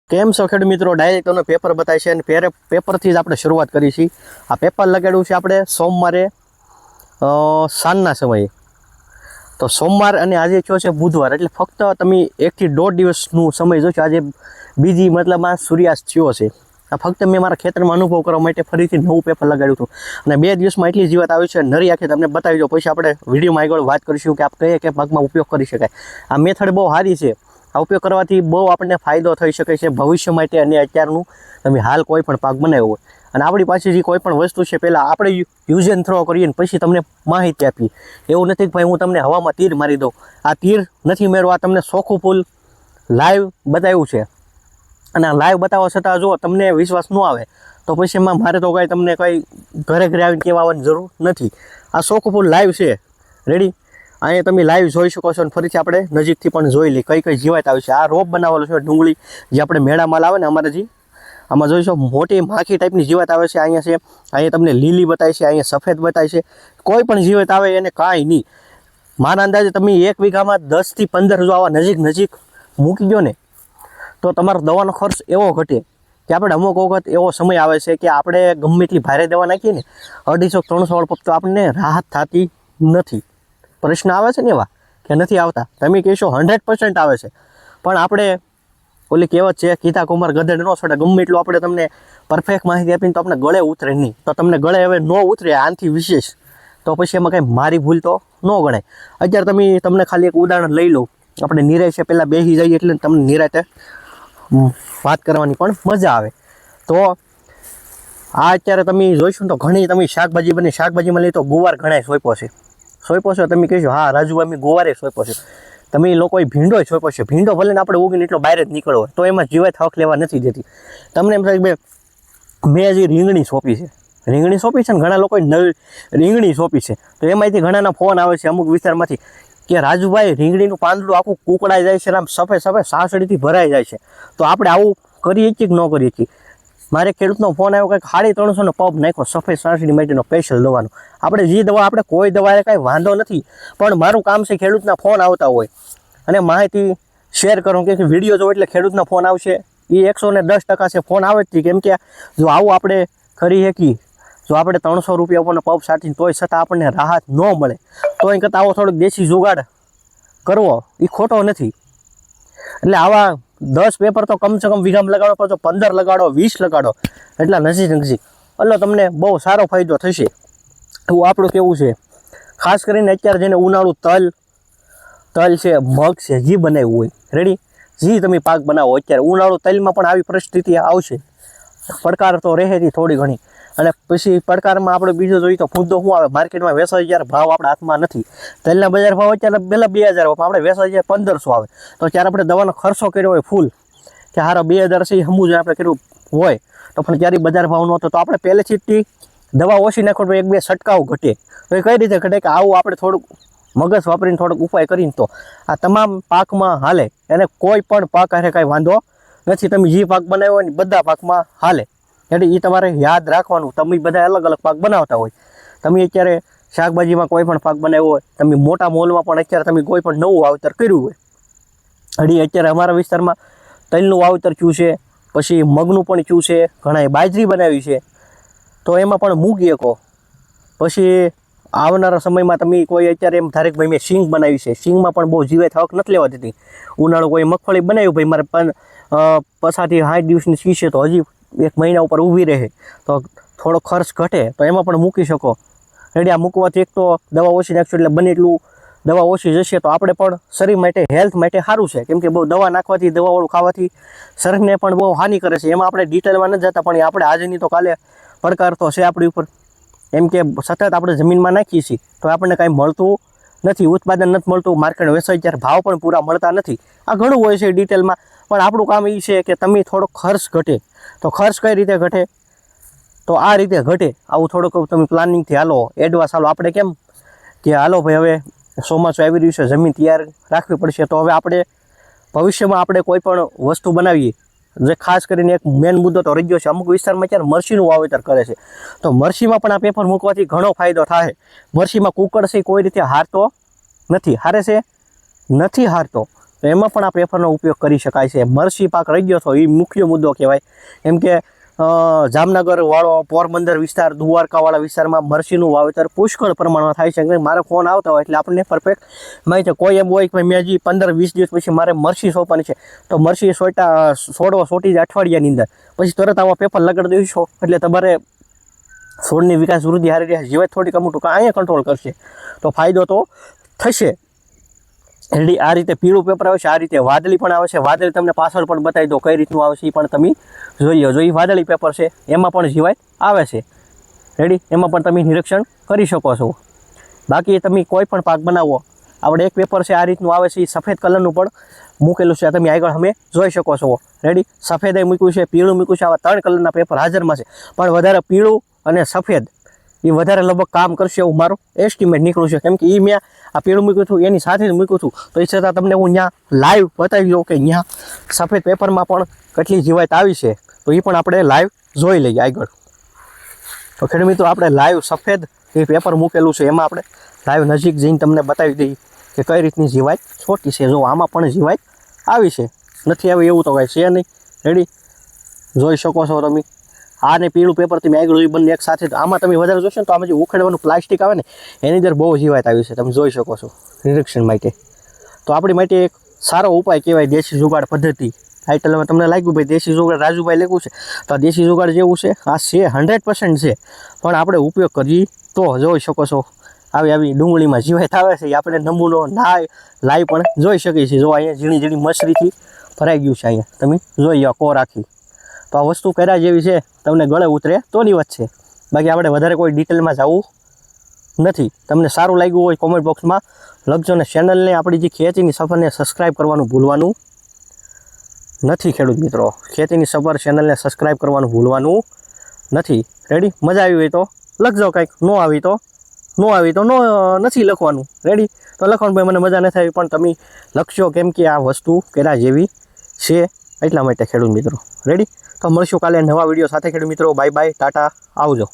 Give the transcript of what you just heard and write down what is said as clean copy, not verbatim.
કેમ છો ખેડૂત મિત્રો? ડાયરેક્ટ તમને પેપર બતાવી છે અને પેપરથી જ આપણે શરૂઆત કરી છે. આ પેપર લગાડ્યું છે આપણે સોમવારે સાંજના સમયે. તો સોમવાર અને આજે થયો છે બુધવાર, એટલે ફક્ત તમે 1 થી 1.5 દિવસનું સમય જોશો. આજે બીજી મતલબ આ સૂર્યાસ્ત થયો છે. આ ફક્ત મેં મારા ખેતરમાં અનુભવ કરવા માટે ફરીથી નવું પેપર લગાડ્યું હતું અને 2 દિવસમાં એટલી જીવાત આવી છે નરી આંખે તમને બતાવી દો. પછી આપણે વિડીયોમાં આગળ વાત કરીશું કે આપ કયા ભાગમાં ઉપયોગ કરી શકાય. આ મેથડ બહુ સારી છે. આ ઉપયોગ કરવાથી બહુ આપણને ફાયદો થઈ શકે છે ભવિષ્ય માટે અને અત્યારનું તમે હાલ કોઈ પણ પાક બનાવ્યો હોય. અને આપણી પાસે જે કોઈ પણ વસ્તુ છે પહેલાં આપણે યુઝ એન્ડ થ્રો કરીએ ને પછી તમને માહિતી આપી. એવું નથી કે ભાઈ હું તમને હવામાં તીર મારી દઉં. આ તીર નથી મેળવો, આ તમને ચોખ્ખું ફૂલ લાઈવ બતાવ્યું છે. અને આ લાઈવ બતાવવા છતાં જો તમને વિશ્વાસ ન આવે તો પછી એમાં મારે તો કંઈ તમને કંઈ ઘરે આવીને કહેવાની જરૂર નથી. આ ચોખ્ખું ફૂલ લાઈવ છે. રેડી? અહીંયા તમે લાઈવ જોઈ શકો છો અને ફરીથી આપણે નજીકથી પણ જોઈ લઈએ કઈ કઈ જીવાત આવી છે. આ રોપ બનાવેલો છે ડુંગળી, જે આપણે મેળામાં લાવે ને અમારે આમાં જોઈશો મોટી માખી ટાઈપની જીવાત આવે છે. અહીંયા છે, અહીંયા તમને લીલી બતાવી છે, અહીંયા સફેદ બતાવી છે. કોઈ પણ જીવાત આવે એને કાંઈ નહીં. મારા અંદાજે તમે 1 વીઘામાં 10 થી 15 જો આવા નજીક મૂકી દો ને તો તમારો દવાનો ખર્ચ એવો ઘટે કે આપણે અમુક વખત એવો સમય આવે છે કે આપણે ગમે એટલી ભારે દવા નાખીએ ને 250-300 પપ તો આપણને રાહત થતી નથી. પ્રશ્ન આવે છે ને એવા કે નથી આવતા? તમે કહેશો 100% આવે છે, પણ આપણે ઓલી કહેવત છે કીધા કુમાર ગધેડ ન છોડે. ગમે એટલું આપણે તમને પરફેક્ટ માહિતી આપીને તો આપણે ગળે ઉતરે નહીં. તો તમને ગળે હવે ન ઉતરે આનાથી વિશેષ તો પછી એમાં કંઈ મારી ભૂલ તો ન ગણાય. અત્યારે તમને ખાલી એક ઉદાહરણ લઈ લઉં. આપણે નિરાય છે પહેલાં બેસી જઈએ એટલે તમને નિરાતે વાત કરવાની પણ મજા આવે. તો આ અત્યારે તમે જોઈશું તો ઘણી તમે શાકભાજીમાં લઈ તો ગુવાર ઘણા સોંપ્યો છે. તમે કહેશો હા રાજુભાઈ મેં ગુવારે સોંપ્યો છે. તમે લોકોએ ભીંડો સોંપ્યો છે. ભીંડો ભલે ને આપણે ઉગીને એટલો બહાર જ નીકળવો હોય તો એમાં જીવાત હક લેવા નથી દેતી. તમને એમ થાય કે મેં હજી રીંગણી સોંપી છે ને ઘણા લોકોએ રીંગણી સોંપી છે તો એમાંથી ઘણાના ફોન આવે છે અમુક વિસ્તારમાંથી કે રાજુભાઈ રીંગણીનું પાંદડું આખું કૂકડાઈ જાય છે, આમ સફેદ સાસડીથી ભરાઈ જાય છે. તો આપણે આવું કરીએ છીએ કે ન કરીએ છીએ? મારે ખેડૂતનો ફોન આવ્યો કંઈક 350 પંપ નાખ્યો સફેદ સાસડી માટેનો સ્પેશિયલ દવાનો. આપણે જે દવા આપણે કોઈ દવાએ કાંઈ વાંધો નથી, પણ મારું કામ છે ખેડૂતના ફોન આવતા હોય અને માહિતી શેર કરું કે વિડીયો જો એટલે ખેડૂતના ફોન આવશે. એ 110% છે ફોન આવે જ. કેમ કે જો આવું આપણે કરી શકીએ, જો આપણે 300 રૂપિયા ઉપરનો પંપ સાટીને તોય છતાં આપણને રાહત ન મળે તો એ કરતાં આવો થોડોક દેશી જુગાડ કરવો એ ખોટો નથી. એટલે આવા 10 પેપર તો કમસે કમ વીઘામાં લગાડો, પણ તો 15 લગાડો, 20 લગાડો, એટલા નજીક એટલે તમને બહુ સારો ફાયદો થશે. એવું આપણું કેવું છે. ખાસ કરીને અત્યારે જેને ઉનાળુ તલ છે, મગ છે, જે બનાવ્યું હોય રેડી, જે તમે પાક બનાવો અત્યારે ઉનાળુ તલમાં પણ આવી પરિસ્થિતિ આવશે. પડકાર તો રહે થોડી ઘણી. અને પછી પડકારમાં આપણે બીજો જોઈએ તો મુદ્દો શું આવે? માર્કેટમાં વેચાઈ જ્યારે ભાવ આપણા હાથમાં નથી. તલના બજાર ભાવ અત્યારે પહેલાં 2000 આપણે વેચાઈ જાય 1500 આવે. તો ત્યારે આપણે દવાનો ખર્ચો કર્યો હોય ફૂલ કે હારો 2000 છે સમજવું આપણે કર્યું હોય તો પણ ત્યારે બજાર ભાવ નહોતો તો આપણે પહેલેથી દવા ઓછી નાખો તો 1-2 છંટકાવ ઘટે. તો એ કઈ રીતે ઘટે કે આવું આપણે થોડુંક મગજ વાપરીને થોડોક ઉપાય કરીને તો આ તમામ પાકમાં હાલે. એને કોઈ પણ પાક હારે કાંઈ વાંધો નથી. તમે જે પાક બનાવ્યો હોય ને બધા પાકમાં હાલે. એટલે એ તમારે યાદ રાખવાનું. તમે બધા અલગ અલગ પાક બનાવતા હોય. તમે અત્યારે શાકભાજીમાં કોઈ પણ પાક બનાવ્યો હોય, તમે મોટા મોલમાં પણ અત્યારે તમે કોઈ પણ નવું વાવેતર કર્યું હોય. હજી અત્યારે અમારા વિસ્તારમાં તલનું વાવેતર થયું છે, પછી મગનું પણ થયું છે, ઘણાએ બાજરી બનાવી છે. તો એમાં પણ મૂકી શકો. પછી આવનારા સમયમાં તમે કોઈ અત્યારે એમ ધારે કે ભાઈ મેં સિંગ બનાવી છે, સિંગમાં પણ બહુ જીવાત હક નથી લેવા દેતી. ઉનાળુ કોઈ મગફળી બનાવ્યું ભાઈ મારે 50 થી 60 દિવસની સી છે તો હજી 1 મહિના ઉપર ઊભી રહે તો થોડો ખર્ચ ઘટે તો એમાં પણ મૂકી શકો. રેડી? આ મૂકવાથી એક તો દવા ઓછી નાખશો એટલે બને એટલું દવા ઓછી જશે તો આપણે પણ શરીર માટે હેલ્થ માટે સારું છે. કેમ કે બહુ દવા નાખવાથી દવાવાળું ખાવાથી શરીરને પણ બહુ હાનિ કરે છે. એમાં આપણે ડિટેલમાં નથી જતા, પણ આપણે આજની તો કાલે પડકાર તો છે આપણી ઉપર. એમ કે સતત આપણે જમીનમાં નાખીએ છીએ તો આપણને કાંઈ મળતું નથી, ઉત્પાદન નથી મળતું, માર્કેટ વેચાઈ ત્યારે ભાવ પણ પૂરા મળતા નથી. આ ઘણું હોય છે ડિટેલમાં, પણ આપણું કામ એ છે કે તમે થોડો ખર્ચ ઘટે. તો ખર્ચ કઈ રીતે ઘટે? તો આ રીતે ઘટે. આવું થોડુંક તમે પ્લાનિંગથી હાલો, એડવાન્સ હાલો. આપણે કેમ કે હાલો ભાઈ હવે ચોમાસું આવી રહ્યું છે, જમીન તૈયાર રાખવી પડશે. તો હવે આપણે ભવિષ્યમાં આપણે કોઈ પણ વસ્તુ બનાવીએ, જે ખાસ કરીને એક મેન મુદ્દો તો રહી ગયો છે. અમુક વિસ્તારમાં અત્યારે મરચીનું વાવેતર કરે છે તો મરચીમાં પણ આ પેપર મૂકવાથી ઘણો ફાયદો થાય. મરચીમાં કુકડ છે કોઈ રીતે હારતો નથી. હારે છે નથી હારતો. તો એમાં પણ આ પેપરનો ઉપયોગ કરી શકાય છે. મરસી પાક રહી ગયો હતો એ મુખ્ય મુદ્દો કહેવાય. એમ કે જામનગર વાળો, પોરબંદર વિસ્તાર, દ્વારકાવાળા વિસ્તારમાં મરસીનું વાવેતર પુષ્કળ પ્રમાણમાં થાય છે. મારે ફોન આવતા હોય એટલે આપણને પરફેક્ટ માહિતી. કોઈ એમ હોય કે મેં હજી 15-20 દિવસ પછી મારે મરસી સોંપવાની છે, તો મરસી છોડવા સોટી જાય અઠવાડિયાની અંદર, પછી તરત આવા પેપર લગાડી દઈશો એટલે તમારે છોડની વિકાસ વૃદ્ધિ સારી રહે, જીવાત થોડીક અમુક ટૂંકા અહીંયા કંટ્રોલ કરશે, તો ફાયદો તો થશે. રેડી, આ રીતે પીળું પેપર આવે છે, આ રીતે વાદળી પણ આવે છે. વાદળી તમને પાછળ પણ બતાવી દો કઈ રીતનું આવે છે, એ પણ તમે જોઈ લો. જો એ વાદળી પેપર છે એમાં પણ જીવાત આવે છે. રેડી, એમાં પણ તમે નિરીક્ષણ કરી શકો છો. બાકી તમે કોઈ પણ પાક બનાવો, આપણે એક પેપર છે આ રીતનું આવે છે, એ સફેદ કલરનું પણ મૂકેલું છે, તમે આગળ અમે જોઈ શકો છો. રેડી, સફેદ મૂક્યું છે, પીળું મૂક્યું છે, આવા 3 કલરના પેપર હાજરમાં છે. પણ વધારે પીળું અને સફેદ એ વધારે લગભગ કામ કરશે એવું મારું એસ્ટિમેટ નીકળ્યું છે. કેમ કે એ મેં આ પીળું મૂક્યું હતું એની સાથે જ મૂક્યું હતું, તો એ છતાં તમને હું ત્યાં લાઈવ બતાવી દઉં કે ત્યાં સફેદ પેપરમાં પણ કેટલી જીવાત આવી છે, તો એ પણ આપણે લાઈવ જોઈ લઈએ આગળ. તો ખેડૂત મિત્રો, આપણે લાઈવ સફેદ એ પેપર મૂકેલું છે એમાં આપણે લાઈવ નજીક જઈને તમને બતાવી દઈએ કે કઈ રીતની જીવાત છોટી છે. જો આમાં પણ જીવાત આવી છે, નથી આવી એવું તો કાંઈ છે નહીં. રેડી, જોઈ શકો છો તમે. આ ને પીળું પેપર તમે આગળ જોઈ બંને એક સાથે. આમાં તમે વધારે જોશો ને તો આમાં જે ઉખેડવાનું પ્લાસ્ટિક આવે ને એની અંદર બહુ જીવાત આવી છે, તમે જોઈ શકો છો નિરીક્ષણ માટે. તો આપણી માટે એક સારો ઉપાય કહેવાય દેશી જુગાડ પદ્ધતિ. ટાઇટલમાં તમને લાગ્યું ભાઈ દેશી જુગાડ રાજુભાઈ લખ્યું છે, તો આ દેશી જુગાડ જેવું છે આ છે, 100% છે. પણ આપણે ઉપયોગ કરીએ તો જોઈ શકો છો આવી ડુંગળીમાં જીવાત આવે છે, એ આપણે નમૂનો લાઈ પણ જોઈ શકીએ છીએ. જો અહીંયા ઝીણી ઝીણી મછરીથી ભરાઈ ગયું છે, અહીંયા તમે જોઈ લો કો રાખી. તો આ વસ્તુ કર્યા જેવી છે, તમને ગળે ઉતરે તોની વાત છે. બાકી આપણે વધારે કોઈ ડિટેલમાં જવું નથી. તમને સારું લાગ્યું હોય કોમેન્ટ બોક્સમાં લખજો, ને ચેનલને આપણી જે ખેતીની સફરને સબસ્ક્રાઈબ કરવાનું ભૂલવાનું નથી. ખેડૂત મિત્રો, ખેતીની સફર ચેનલને સબસ્ક્રાઈબ કરવાનું ભૂલવાનું નથી. રેડી, મજા આવી હોય તો લખજો કંઈક, ન આવી તો નથી લખવાનું. રેડી, તો લખવાનું ભાઈ મને મજા નથી આવી પણ તમે લખશો, કેમ કે આ વસ્તુ કર્યા જેવી છે એટલા માટે ખેડૂત મિત્રો. રેડી, તો મળશું કાલે નવા વિડીયો સાથે ખેડૂત મિત્રો. બાય બાય, ટાટા, આવજો.